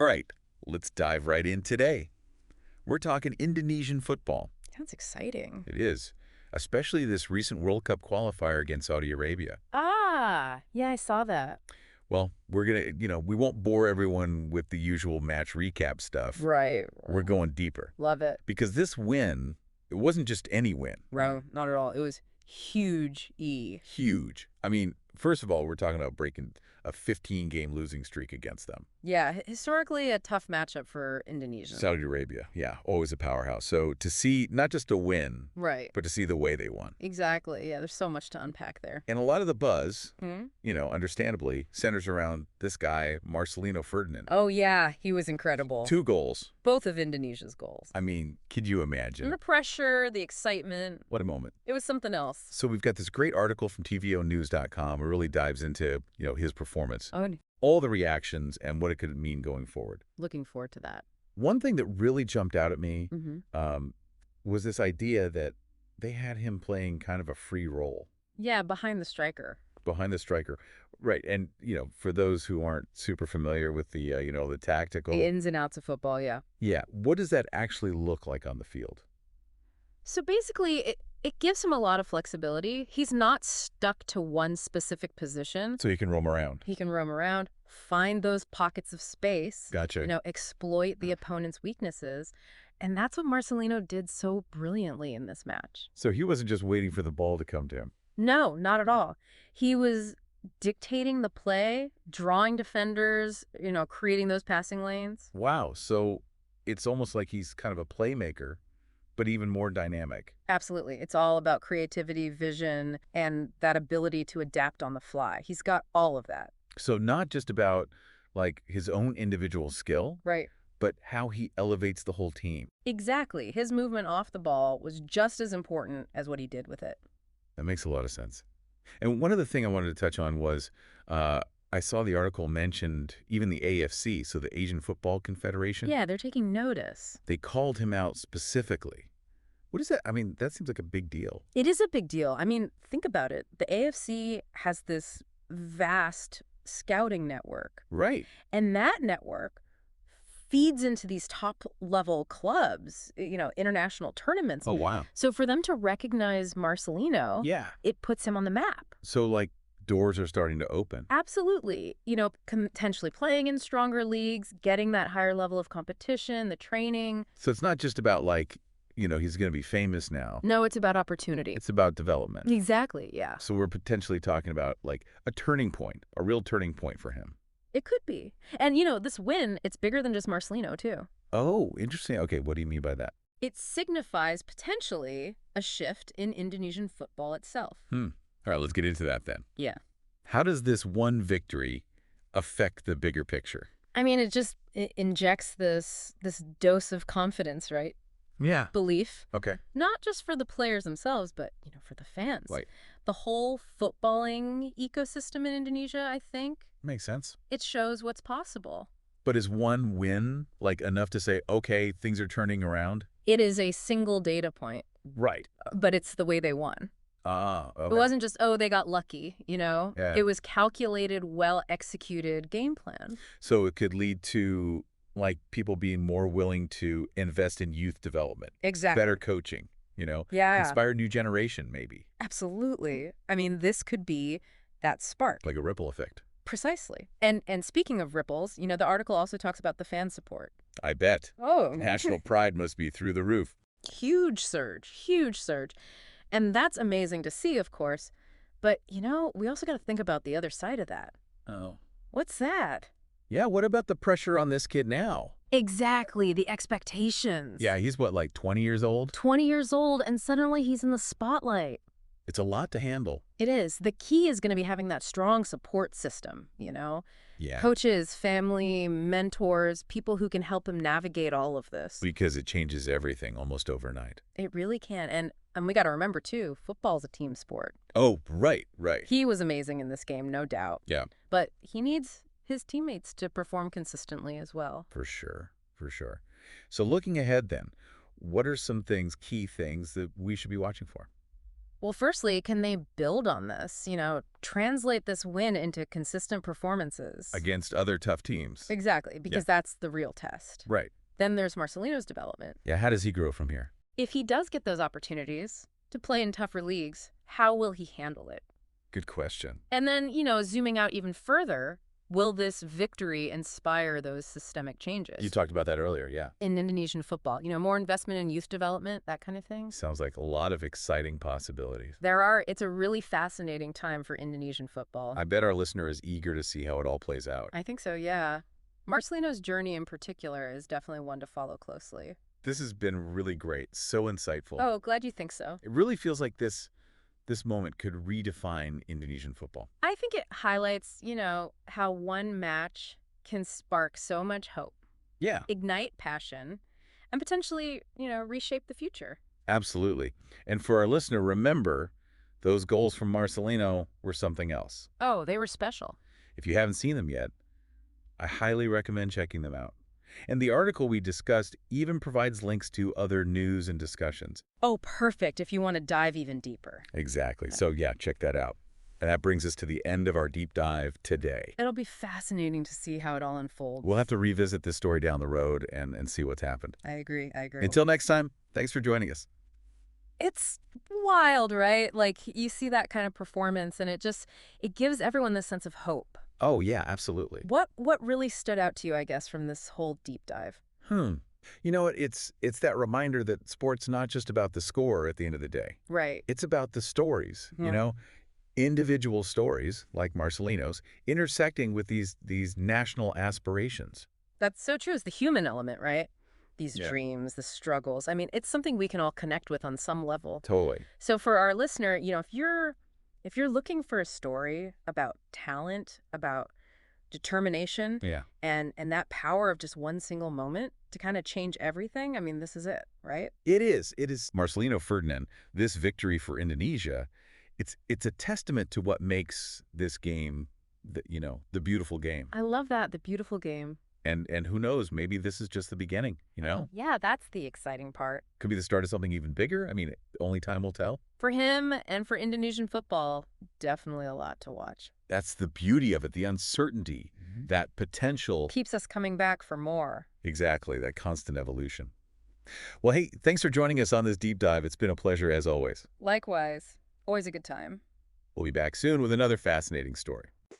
All right, let's dive right in today. We're talking Indonesian football. Sounds exciting. It is, especially this recent World Cup qualifier against Saudi Arabia. Yeah, I saw that. Well, we're going to, we won't bore everyone with the usual match recap stuff. Right. We're going deeper Love it. because this win, it wasn't just any win. No, not at all. It was huge E. Huge. I mean, first of all, we're talking about breaking a 15-game losing streak against them. Yeah, historically a tough matchup for Indonesia. Saudi Arabia, yeah, always a powerhouse. So to see not just a win, Right. but to see the way they won. Exactly. Yeah, there's so much to unpack there. And a lot of the buzz, Hmm? understandably, centers around this guy, Marcelino Ferdinand. Oh, yeah, he was incredible. 2 goals. Both of Indonesia's goals. I mean, could you And imagine? the pressure, the excitement, What a moment. it was something else. So we've got this great article from TVOnews.com. It really dives into, his performance, Oh, all the reactions, and what it could mean going forward. looking forward to that. One thing that really jumped out at me Hmm. was this idea that they had him playing kind of a free role Yeah, behind the striker. behind the striker. Right. And, for those who aren't super familiar with the, the tactical. The ins and outs of football, yeah. Yeah. What does that actually look like on the field? So basically, it gives him a lot of flexibility. He's not stuck to one specific position. So he can roam around. He can roam around, find those pockets of space, Gotcha. exploit the opponent's weaknesses. And that's what Marcelino did so brilliantly in this match. So he wasn't just waiting for the ball to come to him. No, not at all. He was dictating the play, drawing defenders, creating those passing lanes. Wow. So it's almost like he's kind of a playmaker, but even more dynamic. Absolutely. It's all about creativity, vision, and that ability to adapt on the fly. He's got all of that. So not just about like his own individual skill, Right. but how he elevates the whole team. Exactly. His movement off the ball was just as important as what he did with it. That makes a lot of sense. And one other thing I wanted to touch on was I saw the article mentioned even the AFC, so the Asian Football Confederation. Yeah, they're taking notice. They called him out specifically. What is that? I mean, that seems like a big deal. It is a big deal. I mean, think about it. The AFC has this vast scouting network, Right. and that network feeds into these top-level clubs, international tournaments. Oh, wow. So for them to recognize Marcelino, Yeah. it puts him on the map. So, like, doors are starting to open. Absolutely. Potentially playing in stronger leagues, getting that higher level of competition, the training. So it's not just about, like, he's going to be famous now. No, it's about opportunity. It's about development. Exactly, yeah. So we're potentially talking about, like, a turning point, a real turning point for him. It could be. And, this win, it's bigger than just Marcelino, too. Oh, interesting. Okay, what do you mean by that? It signifies potentially a shift in Indonesian football itself. All right, let's get into that then. Yeah. How does this one victory affect the bigger picture? I mean, it injects this dose of confidence, right? Yeah. Belief. Okay. Not just for the players themselves, but, for the fans. Right. The whole footballing ecosystem in Indonesia, I think, Makes sense. it shows what's possible. But is one win, like, enough to say, okay, things are turning around? It is a single data point, Right. but it's the way they won. Okay. It wasn't just, they got lucky, Yeah. It was calculated, well-executed game plan. So it could lead to, like, people being more willing to invest in youth development. Exactly. Better coaching, Yeah. Inspire a new generation, maybe. Absolutely. I mean, this could be that spark. Like a ripple effect. Precisely. And speaking of ripples, the article also talks about the fan support. I bet. Oh. National pride must be through the roof. Huge surge. Huge surge. And that's amazing to see, of course. But, we also got to think about the other side of that. Oh. What's that? Yeah, what about the pressure on this kid now? Exactly. The expectations. Yeah, he's what, like 20 years old? 20 years old, and suddenly he's in the spotlight. It's a lot to handle. It is. The key is going to be having that strong support system, Yeah. Coaches, family, mentors, people who can help him navigate all of this. Because it changes everything almost overnight. It really can. And we got to remember, too, football's a team sport. Oh, right. He was amazing in this game, no doubt. Yeah. But he needs his teammates to perform consistently as well. For sure. So looking ahead then, what are some key things that we should be watching for? Well, firstly, can they build on this? Translate this win into consistent performances. Against other tough teams. Exactly, Yeah. because that's the real test. Right. Then there's Marcelino's development. Yeah, how does he grow from here? If he does get those opportunities to play in tougher leagues, how will he handle it? Good question. And then, zooming out even further, will this victory inspire those systemic changes? You talked about that earlier, yeah. In Indonesian football, more investment in youth development, that kind of thing. Sounds like a lot of exciting possibilities. It's a really fascinating time for Indonesian football. I bet our listener is eager to see how it all plays out. I think so, yeah. Marcelino's journey in particular is definitely one to follow closely. This has been really great, so insightful. Oh, glad you think so. It really feels like this moment could redefine Indonesian football. I think it highlights, how one match can spark so much hope. Yeah. Ignite passion, and potentially, reshape the future. Absolutely. And for our listener, remember, those goals from Marcelino were something else. Oh, they were special. If you haven't seen them yet, I highly recommend checking them out. And the article we discussed even provides links to other news and discussions. Oh, perfect, if you want to dive even deeper. Exactly. So yeah, check that out. And that brings us to the end of our deep dive today. It'll be fascinating to see how it all unfolds. We'll have to revisit this story down the road and see what's happened. I agree. Until next time, thanks for joining us. It's wild, right? Like, you see that kind of performance, and it gives everyone this sense of hope. Oh, yeah, absolutely. What really stood out to you, I guess, from this whole deep dive? You know what? It's that reminder that sport's not just about the score at the end of the day. Right. It's about the stories, individual stories like Marcelino's intersecting with these national aspirations. That's so true. It's the human element, right? These Yeah. dreams, the struggles. I mean, it's something we can all connect with on some level. Totally. So for our listener, if you're looking for a story about talent, about determination, Yeah. and that power of just one single moment to kind of change everything, I mean, this is it, right? It is. It is Marcelino Ferdinand, this victory for Indonesia. It's a testament to what makes this game, the beautiful game. I love that, the beautiful game. And who knows, maybe this is just the beginning, Yeah, that's the exciting part. Could be the start of something even bigger. I mean, only time will tell. For him and for Indonesian football, definitely a lot to watch. That's the beauty of it, the uncertainty, that potential. Keeps us coming back for more. Exactly, that constant evolution. Well, hey, thanks for joining us on this deep dive. It's been a pleasure as always. Likewise, always a good time. We'll be back soon with another fascinating story.